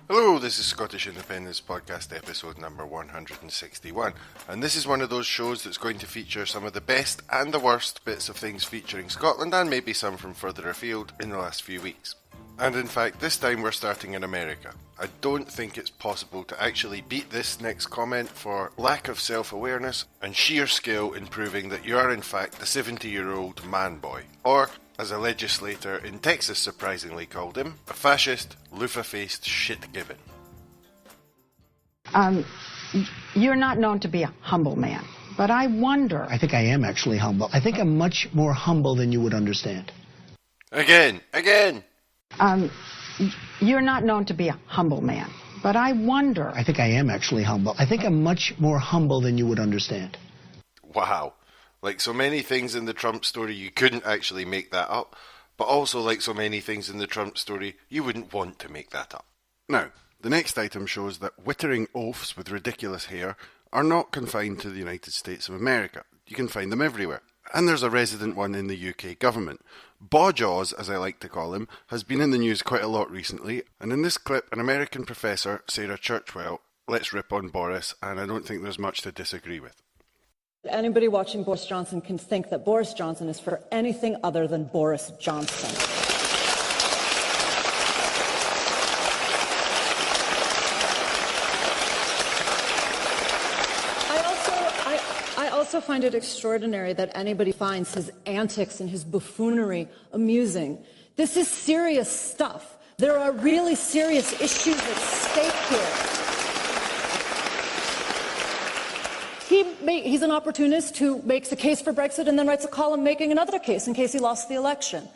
Hello, this is Scottish Independence Podcast episode number 161, and this is one of those shows that's going to feature some of the best and the worst bits of things featuring Scotland and maybe some from further afield in the last few weeks. And in fact, this time we're starting in America. I don't think it's possible to actually beat this next comment for lack of self-awareness and sheer skill in proving that you are in fact the 70-year-old man-boy, or as a legislator in Texas surprisingly called him, a fascist, loofah-faced shit-gibbon. You're not known to be a humble man, but I wonder... I think I am actually humble. I think I'm much more humble than you would understand. Again! You're not known to be a humble man, but I wonder... I think I am actually humble. I think I'm much more humble than you would understand. Wow. Like so many things in the Trump story, you couldn't actually make that up, but also like so many things in the Trump story, you wouldn't want to make that up. Now, the next item shows that wittering oafs with ridiculous hair are not confined to the United States of America. You can find them everywhere. And there's a resident one in the UK government. Bawjaws, as I like to call him, has been in the news quite a lot recently, and in this clip, an American professor, Sarah Churchwell, lets rip on Boris, and I don't think there's much to disagree with. Anybody watching Boris Johnson can think that Boris Johnson is for anything other than Boris Johnson. I also find it extraordinary that anybody finds his antics and his buffoonery amusing. This is serious stuff. There are really serious issues at stake here. He's an opportunist who makes a case for Brexit and then writes a column making another case in case he lost the election.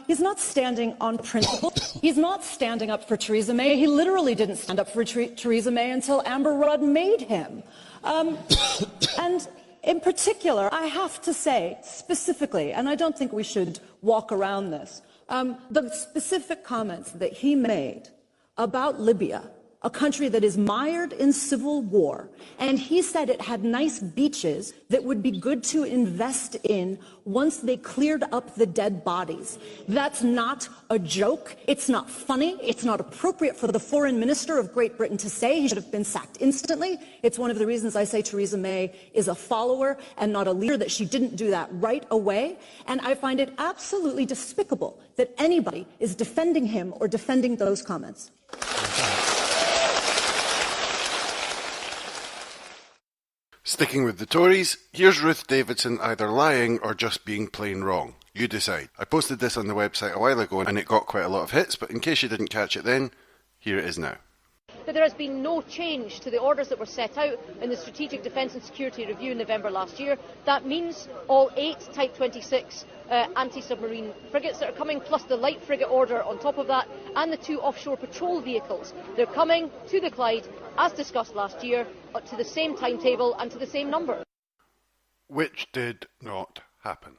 He's not standing on principle. He's not standing up for Theresa May. He literally didn't stand up for Theresa May until Amber Rudd made him. And in particular, I have to say specifically, and I don't think we should walk around this, the specific comments that he made about Libya, a country that is mired in civil war, and he said it had nice beaches that would be good to invest in once they cleared up the dead bodies. That's not a joke. It's not funny. It's not appropriate for the foreign minister of Great Britain to say. He should have been sacked instantly. It's one of the reasons I say Theresa May is a follower and not a leader, that she didn't do that right away. And I find it absolutely despicable that anybody is defending him or defending those comments. Sticking with the Tories, here's Ruth Davidson either lying or just being plain wrong. You decide. I posted this on the website a while ago and it got quite a lot of hits, but in case you didn't catch it then, here it is now. That there has been no change to the orders that were set out in the Strategic Defence and Security Review in November last year. That means all 8 Type 26 anti-submarine frigates that are coming, plus the light frigate order on top of that, and the 2 offshore patrol vehicles. They're coming to the Clyde, as discussed last year, to the same timetable and to the same number. Which did not happen.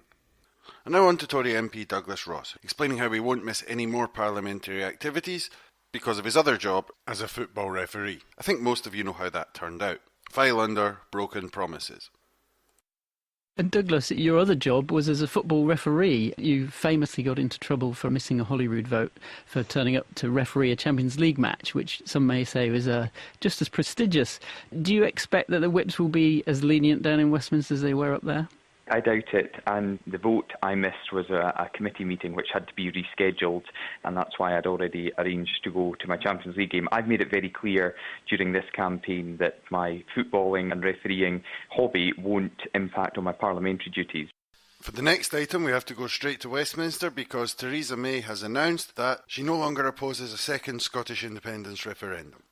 And now on to Tory MP Douglas Ross, explaining how he won't miss any more parliamentary activities because of his other job as a football referee. I think most of you know how that turned out. File under broken promises. And Douglas, your other job was as a football referee. You famously got into trouble for missing a Holyrood vote for turning up to referee a Champions League match, which some may say was just as prestigious. Do you expect that the whips will be as lenient down in Westminster as they were up there? I doubt it, and the vote I missed was a committee meeting which had to be rescheduled, and that's why I'd already arranged to go to my Champions League game. I've made it very clear during this campaign that my footballing and refereeing hobby won't impact on my parliamentary duties. For the next item, we have to go straight to Westminster because Theresa May has announced that she no longer opposes a second Scottish independence referendum.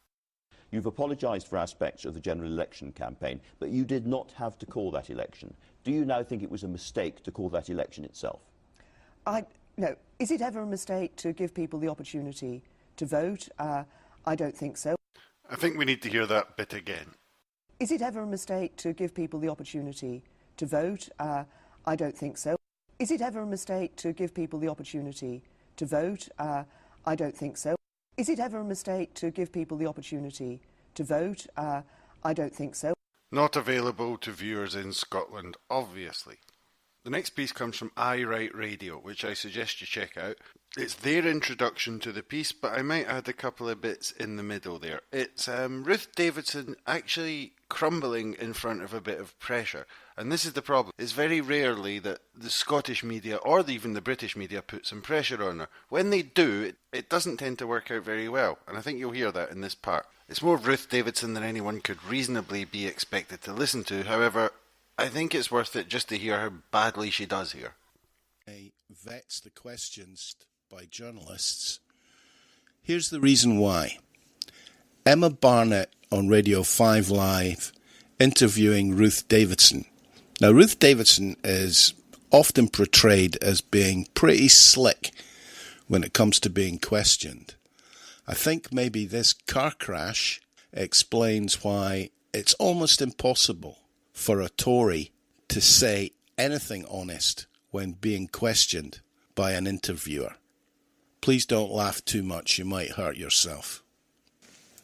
You've apologised for aspects of the general election campaign, but you did not have to call that election. Do you now think it was a mistake to call that election itself? No. Is it ever a mistake to give people the opportunity to vote? I don't think so. I think we need to hear that bit again. Is it ever a mistake to give people the opportunity to vote? I don't think so. Is it ever a mistake to give people the opportunity to vote? I don't think so. Is it ever a mistake to give people the opportunity to vote? I don't think so. Not available to viewers in Scotland, obviously. The next piece comes from I Write Radio, which I suggest you check out. It's their introduction to the piece, but I might add a couple of bits in the middle there. It's Ruth Davidson actually crumbling in front of a bit of pressure. And this is the problem. It's very rarely that the Scottish media or even the British media put some pressure on her. When they do, it doesn't tend to work out very well. And I think you'll hear that in this part. It's more Ruth Davidson than anyone could reasonably be expected to listen to. However, I think it's worth it just to hear how badly she does here. Vets the questions by journalists. Here's the reason why. Emma Barnett on Radio 5 Live interviewing Ruth Davidson. Now, Ruth Davidson is often portrayed as being pretty slick when it comes to being questioned. I think maybe this car crash explains why it's almost impossible for a Tory to say anything honest when being questioned by an interviewer. Please don't laugh too much, you might hurt yourself.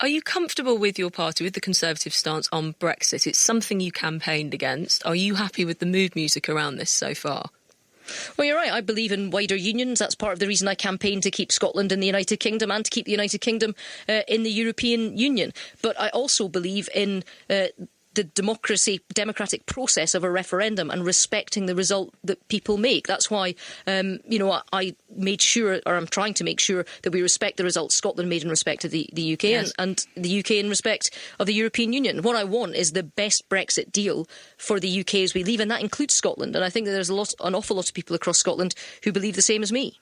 Are you comfortable with your party, with the Conservative stance on Brexit? It's something you campaigned against. Are you happy with the mood music around this so far? Well, you're right. I believe in wider unions. That's part of the reason I campaigned to keep Scotland in the United Kingdom and to keep the United Kingdom in the European Union. But I also believe in the democratic process of a referendum and respecting the result that people make. That's why, I made sure, or I'm trying to make sure, that we respect the results Scotland made in respect of the UK, yes, and the UK in respect of the European Union. What I want is the best Brexit deal for the UK as we leave, and that includes Scotland. And I think that there's an awful lot of people across Scotland who believe the same as me.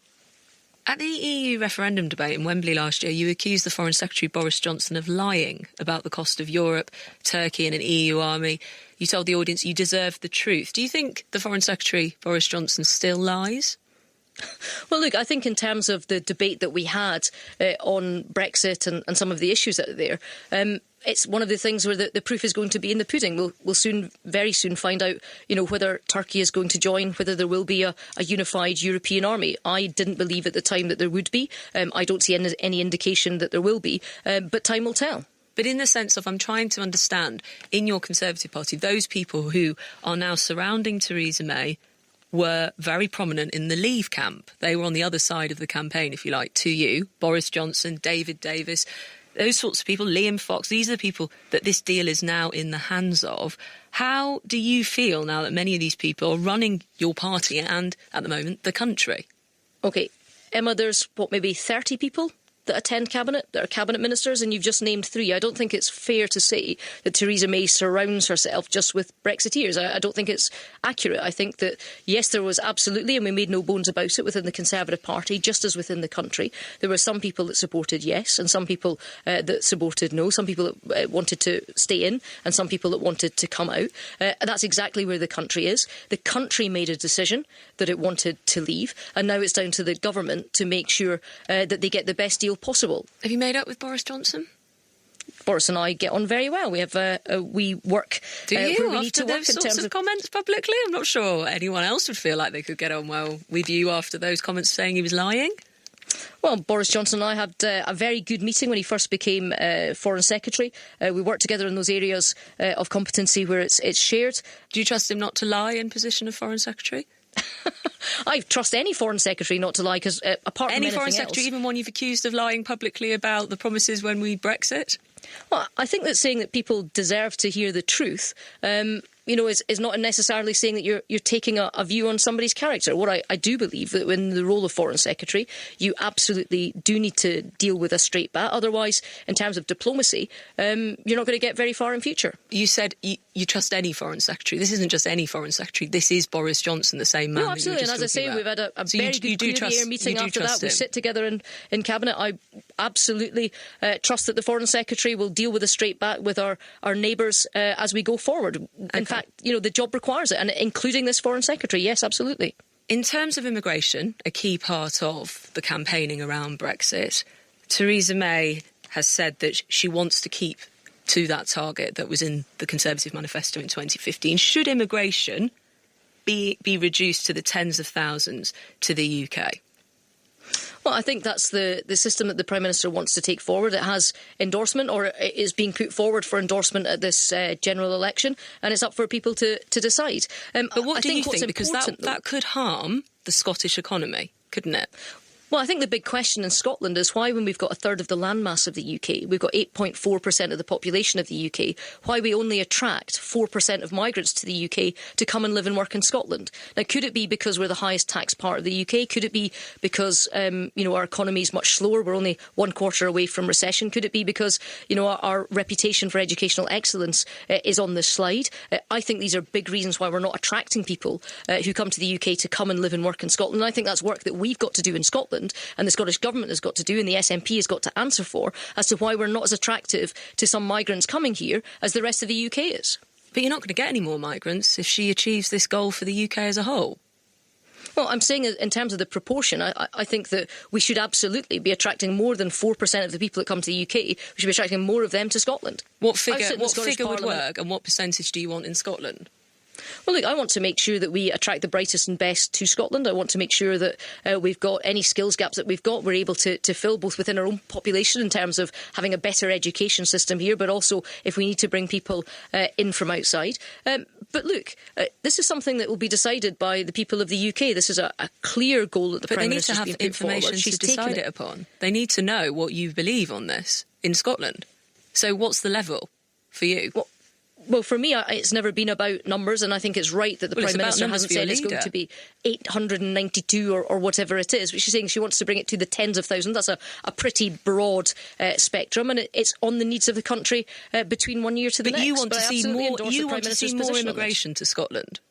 At the EU referendum debate in Wembley last year, you accused the Foreign Secretary Boris Johnson of lying about the cost of Europe, Turkey and an EU army. You told the audience you deserved the truth. Do you think the Foreign Secretary Boris Johnson still lies? Well, look, I think in terms of the debate that we had on Brexit and some of the issues that are there, it's one of the things where the proof is going to be in the pudding. We'll very soon find out, whether Turkey is going to join, whether there will be a unified European army. I didn't believe at the time that there would be. I don't see any indication that there will be, but time will tell. But in the sense of, I'm trying to understand, in your Conservative Party, those people who are now surrounding Theresa May were very prominent in the Leave camp. They were on the other side of the campaign, if you like, to you. Boris Johnson, David Davis, those sorts of people, Liam Fox, these are the people that this deal is now in the hands of. How do you feel now that many of these people are running your party and, at the moment, the country? OK, Emma, there's, maybe 30 people that attend Cabinet, that are Cabinet Ministers, and you've just named 3. I don't think it's fair to say that Theresa May surrounds herself just with Brexiteers. I don't think it's accurate. I think that, yes, there was absolutely, and we made no bones about it, within the Conservative Party, just as within the country, there were some people that supported yes, and some people that supported no, some people that wanted to stay in, and some people that wanted to come out. And that's exactly where the country is. The country made a decision that it wanted to leave, and now it's down to the government to make sure that they get the best deal possible. Have you made up with Boris Johnson? Boris and I get on very well. We have we work. Do you? Where we need after to work those in sorts terms of comments publicly, I'm not sure anyone else would feel like they could get on well with you after those comments saying he was lying. Well, Boris Johnson and I had a very good meeting when he first became Foreign Secretary. We worked together in those areas of competency where it's shared. Do you trust him not to lie in position of Foreign Secretary? I trust any Foreign Secretary not to lie, because apart from any anything Foreign Secretary, even one you've accused of lying publicly about the promises when we Brexit? Well, I think that saying that people deserve to hear the truth is not necessarily saying that you're taking a view on somebody's character. What I do believe that in the role of Foreign Secretary, you absolutely do need to deal with a straight bat. Otherwise, in terms of diplomacy, you're not going to get very far in future. You said you trust any Foreign Secretary. This isn't just any Foreign Secretary. This is Boris Johnson, the same man. No, absolutely. And as I say, we've had a very good clear meeting after that. We sit together in Cabinet. I absolutely trust that the Foreign Secretary will deal with a straight bat with our neighbours as we go forward. In fact, the job requires it, and including this Foreign Secretary, yes, absolutely. In terms of immigration, a key part of the campaigning around Brexit, Theresa May has said that she wants to keep to that target that was in the Conservative manifesto in 2015. Should immigration be reduced to the tens of thousands to the UK? Well, I think that's the system that the Prime Minister wants to take forward. It has endorsement, or it is being put forward for endorsement at this general election, and it's up for people to decide. But what do you think? Because that could harm the Scottish economy, couldn't it? Well, I think the big question in Scotland is why, when we've got a third of the landmass of the UK, we've got 8.4% of the population of the UK, why we only attract 4% of migrants to the UK to come and live and work in Scotland. Now, could it be because we're the highest tax part of the UK? Could it be because, our economy is much slower? We're only 1/4 away from recession. Could it be because, our reputation for educational excellence is on this slide? I think these are big reasons why we're not attracting people who come to the UK to come and live and work in Scotland. And I think that's work that we've got to do in Scotland, and the Scottish Government has got to do, and the SNP has got to answer for, as to why we're not as attractive to some migrants coming here as the rest of the UK is. But you're not going to get any more migrants if she achieves this goal for the UK as a whole. Well, I'm saying in terms of the proportion, I think that we should absolutely be attracting more than 4% of the people that come to the UK. We should be attracting more of them to Scotland. What figure would work, and what percentage do you want in Scotland? Well, look, I want to make sure that we attract the brightest and best to Scotland. I want to make sure that we've got any skills gaps that we've got, we're able to fill both within our own population in terms of having a better education system here, but also if we need to bring people in from outside. But look, this is something that will be decided by the people of the UK. This is a clear goal that the Prime Minister's been put forward. But they need to have information to decide it upon. They need to know what you believe on this in Scotland. So what's the level for you? Well, for me, it's never been about numbers, and I think it's right that the Prime Minister hasn't said it's going to be 892 or whatever it is. But she's saying she wants to bring it to the tens of thousands. That's a pretty broad spectrum, and it's on the needs of the country between one year to the next. But you want to see more. You want to see more immigration to Scotland.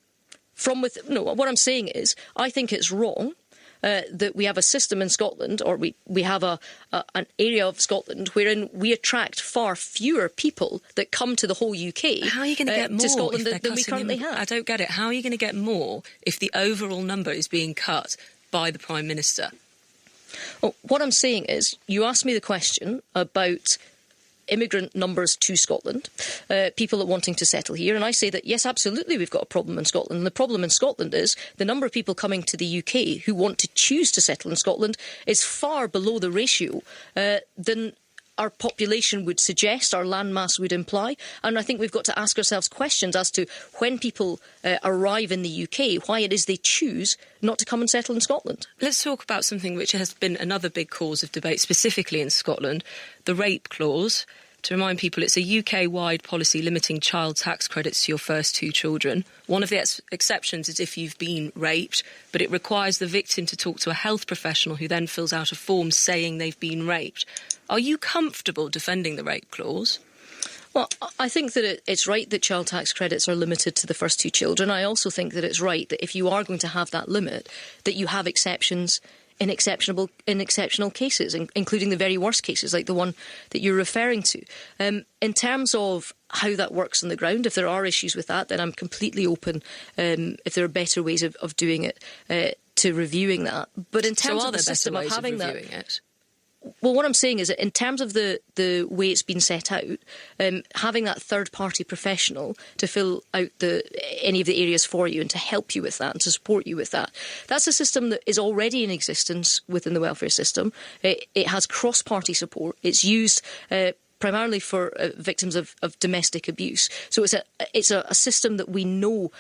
What I'm saying is, I think it's wrong that we have a system in Scotland, or we have an area of Scotland wherein we attract far fewer people that come to the whole UK. How are you going to get more to Scotland than we currently have? I don't get it. How are you going to get more if the overall number is being cut by the Prime Minister? Well, what I'm saying is, you asked me the question about immigrant numbers to Scotland, people that are wanting to settle here, and I say that yes, absolutely, we've got a problem in Scotland. And the problem in Scotland is the number of people coming to the UK who want to choose to settle in Scotland is far below the ratio than our population would suggest, our landmass would imply. And I think we've got to ask ourselves questions as to when people arrive in the UK, why it is they choose not to come and settle in Scotland. Let's talk about something which has been another big cause of debate, specifically in Scotland, the rape clause. To remind people, it's a UK-wide policy limiting child tax credits to your first two children. One of the exceptions is if you've been raped, but it requires the victim to talk to a health professional who then fills out a form saying they've been raped. Are you comfortable defending the rape clause? Well, I think that it's right that child tax credits are limited to the first two children. I also think that it's right that if you are going to have that limit, that you have exceptions in exceptional cases, including the very worst cases, like the one that you're referring to. In terms of how that works on the ground, if there are issues with that, then I'm completely open, if there are better ways of doing it, to reviewing that. But in terms of the system of having that... Well, what I'm saying is that in terms of the way it's been set out, having that third-party professional to fill out any of the areas for you and to help you with that and to support you with that, that's a system that is already in existence within the welfare system. It has cross-party support. It's used primarily for victims of domestic abuse. So it's a system that we know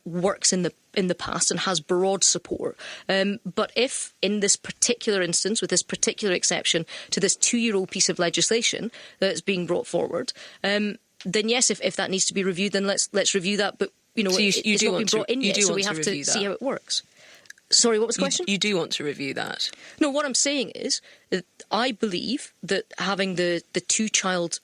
works in the past and has broad support. But if in this particular instance, with this particular exception to this 2-year-old piece of legislation that's being brought forward, then yes, if that needs to be reviewed, then let's review that. But so it's not been brought in yet, so we have to see how it works. Sorry, what was the question? You do want to review that? No, what I'm saying is that I believe that having the two-child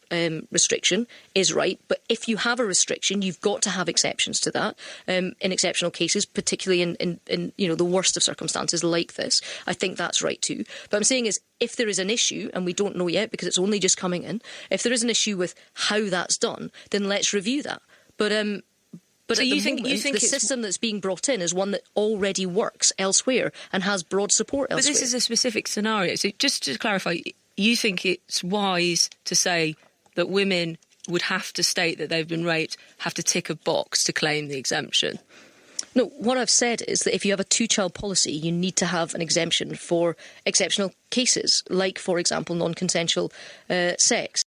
restriction is right, but if you have a restriction, you've got to have exceptions to that in exceptional cases, particularly in the worst of circumstances like this. I think that's right too. But I'm saying is, if there is an issue, and we don't know yet because it's only just coming in, if there is an issue with how that's done, then let's review that. But so you think the system that's being brought in is one that already works elsewhere and has broad support elsewhere. But this is a specific scenario. So just to clarify, you think it's wise to say that women would have to state that they've been raped, have to tick a box to claim the exemption? No, what I've said is that if you have a two-child policy, you need to have an exemption for exceptional cases, like, for example, non-consensual sex.